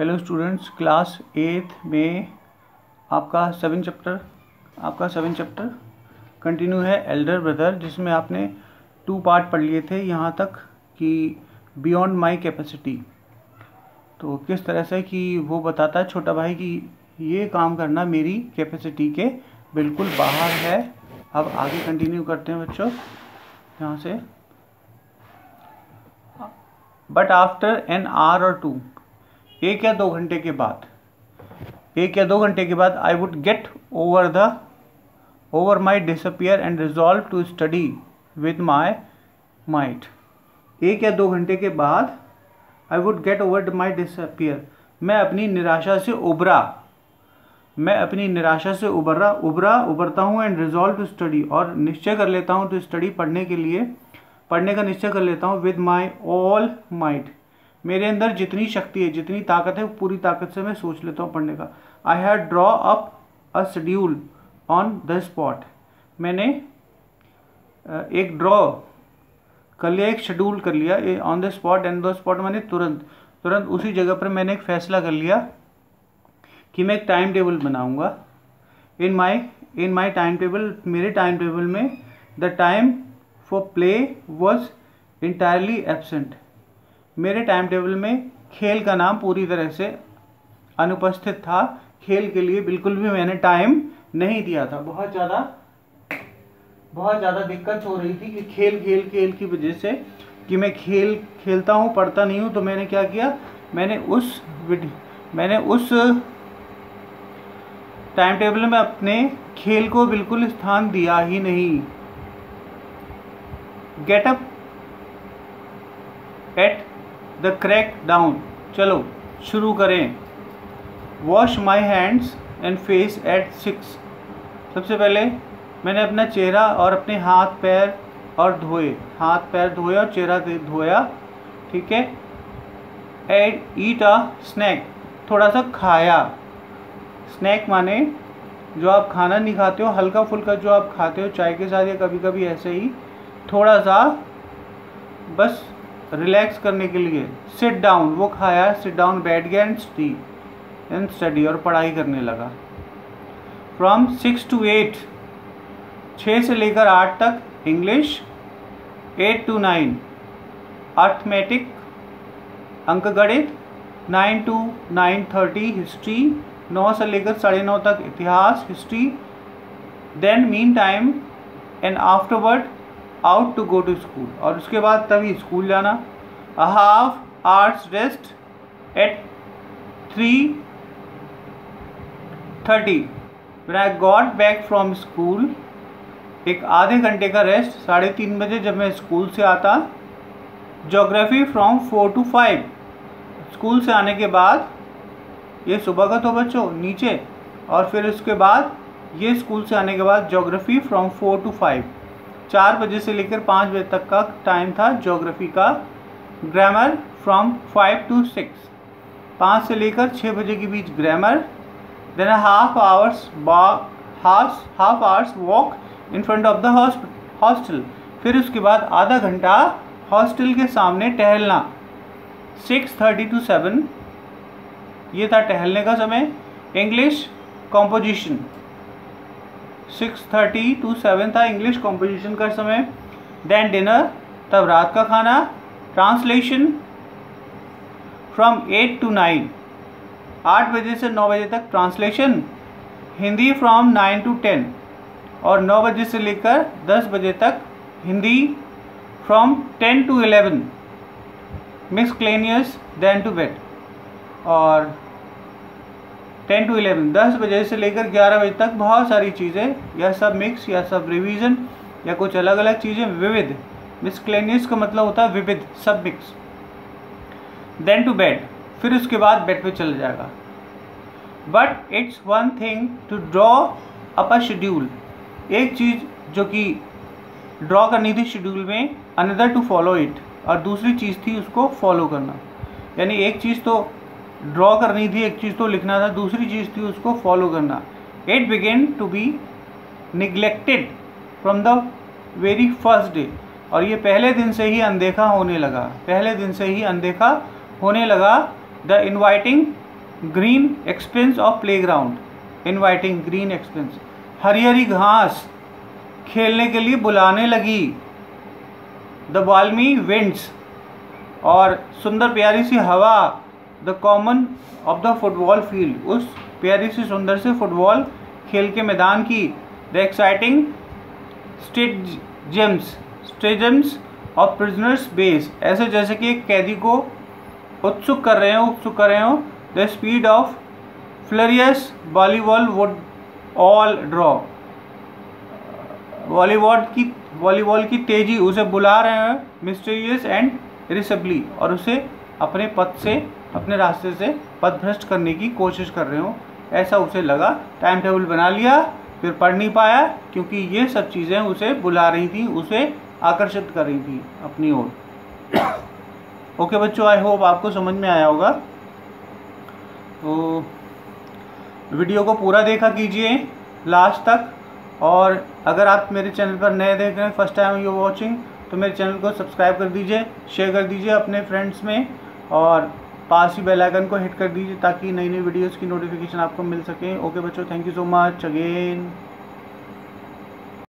Hello students, class 8 में आपका 7 chapter continue है एल्डर ब्रदर, जिसमें आपने 2 पार्ट पढ़ लिए थे यहाँ तक कि बियॉन्ड माय कैपेसिटी। तो किस तरह से कि वो बताता है छोटा भाई कि ये काम करना मेरी कैपेसिटी के बिल्कुल बाहर है। अब आगे कंटिन्यू करते हैं बच्चों यहाँ से। बट आफ्टर एन आवर और 2, 1 या 2 घंटे के बाद I would get over my disappear and resolve to study with my might. 1 या 2 घंटे के बाद I would get over my disappear, मैं अपनी निराशा से उबरता हूँ। एंड रिजॉल्व टू स्टडी, और निश्चय कर लेता हूँ टू स्टडी, पढ़ने का निश्चय कर लेता हूँ। विद माई ऑल माइट, मेरे अंदर जितनी शक्ति है, जितनी ताकत है, पूरी ताकत से मैं सोच लेता हूँ पढ़ने का। I had draw up a schedule on the spot, मैंने एक ड्रॉ कर लिया, एक शेड्यूल कर लिया on the spot. And the spot मैंने तुरंत उसी जगह पर मैंने एक फैसला कर लिया कि मैं एक टाइम टेबल बनाऊंगा। इन माई टाइम टेबल, मेरे टाइम टेबल में the time for play was entirely absent, मेरे टाइम टेबल में खेल का नाम पूरी तरह से अनुपस्थित था। खेल के लिए बिल्कुल भी मैंने टाइम नहीं दिया था। बहुत ज़्यादा दिक्कत हो रही थी कि खेल की वजह से कि मैं खेलता हूँ, पढ़ता नहीं हूँ। तो मैंने क्या किया, मैंने उस टाइम टेबल में अपने खेल को बिल्कुल स्थान दिया ही नहीं। Get up at the crack down, चलो शुरू करें। Wash my hands and face at 6, सबसे पहले मैंने अपना चेहरा और अपने हाथ पैर धोए और चेहरा धोया, ठीक है। एंड ईट अ स्नैक, थोड़ा सा खाया। स्नैक माने जो आप खाना नहीं खाते हो, हल्का फुल्का जो आप खाते हो चाय के साथ या कभी कभी ऐसे ही थोड़ा सा बस रिलैक्स करने के लिए। सिट डाउन, वो खाया, सिट डाउन, बैठ गया एंड स्टडी, और पढ़ाई करने लगा। फ्रॉम 6 to 8, 6 से लेकर 8 तक इंग्लिश, 8 to 9 अर्थमेटिक अंकगणित, 9 to 9:30 हिस्ट्री, 9 से लेकर 9:30 तक इतिहास history. Then mean time and afterward out to go to school, और उसके बाद तभी स्कूल जाना। A half hours rest at 3:30 when I got back from school, एक आधे घंटे का रेस्ट 3:30 बजे जब मैं स्कूल से आता। ज्योग्राफी फ्रॉम 4 to 5, स्कूल से आने के बाद, ये सुबह का तो बच्चों नीचे, और फिर उसके बाद ये स्कूल से आने के बाद ज्योग्राफी फ्रॉम 4 to 5, 4 बजे से लेकर 5 बजे तक का टाइम था ज्योग्राफी का। ग्रामर फ्रॉम 5 to 6, 5 से लेकर 6 बजे के बीच grammar. Then half hours walk in front of the hostel, फिर उसके बाद आधा घंटा हॉस्टल के सामने टहलना। 6:30 to 7 ये था टहलने का समय। इंग्लिश कॉम्पोजिशन 6:30 to 7 था इंग्लिश कॉम्पोजिशन का समय। देन डिनर, तब रात का खाना। ट्रांसलेशन फ्रॉम 8 to 9, 8 बजे से 9 बजे तक ट्रांसलेशन। हिंदी फ्रॉम 9 to 10, और 9 बजे से लेकर 10 बजे तक Hindi. From 10 to 11 miscellaneous, then to bed. और 10 to 11, 10 बजे से लेकर 11 बजे तक बहुत सारी चीज़ें, या सब मिक्स या सब रिवीजन या कुछ अलग अलग चीज़ें। विविध, मिसक्लेनियस का मतलब होता है विविध, सब मिक्स। देन टू बेड, फिर उसके बाद बेड पे चल जाएगा। But it's one thing to draw up a schedule, एक चीज़ जो कि ड्रॉ करनी थी शेड्यूल में, अनदर टू फॉलो इट, और दूसरी चीज़ थी उसको फॉलो करना। यानी एक चीज़ तो ड्रॉ करनी थी, एक चीज़ तो लिखना था, दूसरी चीज़ थी उसको फॉलो करना। It began to be neglected from the very first day, और ये पहले दिन से ही अनदेखा होने लगा। The inviting green expanse of playground, inviting green expanse, हरी हरी घास खेलने के लिए बुलाने लगी। द बाल्मी विंड्स, और सुंदर प्यारी सी हवा। The common of the football field, उस प्यारी सी सुंदर से फुटबॉल खेल के मैदान की। The exciting stratagems of prisoners base, ऐसे जैसे कि एक कैदी को उत्सुक कर रहे हो। The speed of furious volleyball would all draw, volleyball की तेजी उसे बुला रहे हैं। मिस्टीरियस एंड इरिसेबली, और उसे अपने रास्ते से पथभ्रष्ट करने की कोशिश कर रहे हो, ऐसा उसे लगा। टाइम टेबल बना लिया, फिर पढ़ नहीं पाया क्योंकि ये सब चीज़ें उसे बुला रही थी, उसे आकर्षित कर रही थी अपनी ओर। ओके बच्चों, आई होप आपको समझ में आया होगा। तो वीडियो को पूरा देखा कीजिए लास्ट तक, और अगर आप मेरे चैनल पर नए देख रहे हैं, फर्स्ट टाइम यू वॉचिंग, तो मेरे चैनल को सब्सक्राइब कर दीजिए, शेयर कर दीजिए अपने फ्रेंड्स में, और पास ही बेल आइकन को हिट कर दीजिए ताकि नई नई वीडियोस की नोटिफिकेशन आपको मिल सके। ओके बच्चों, thank you so much again.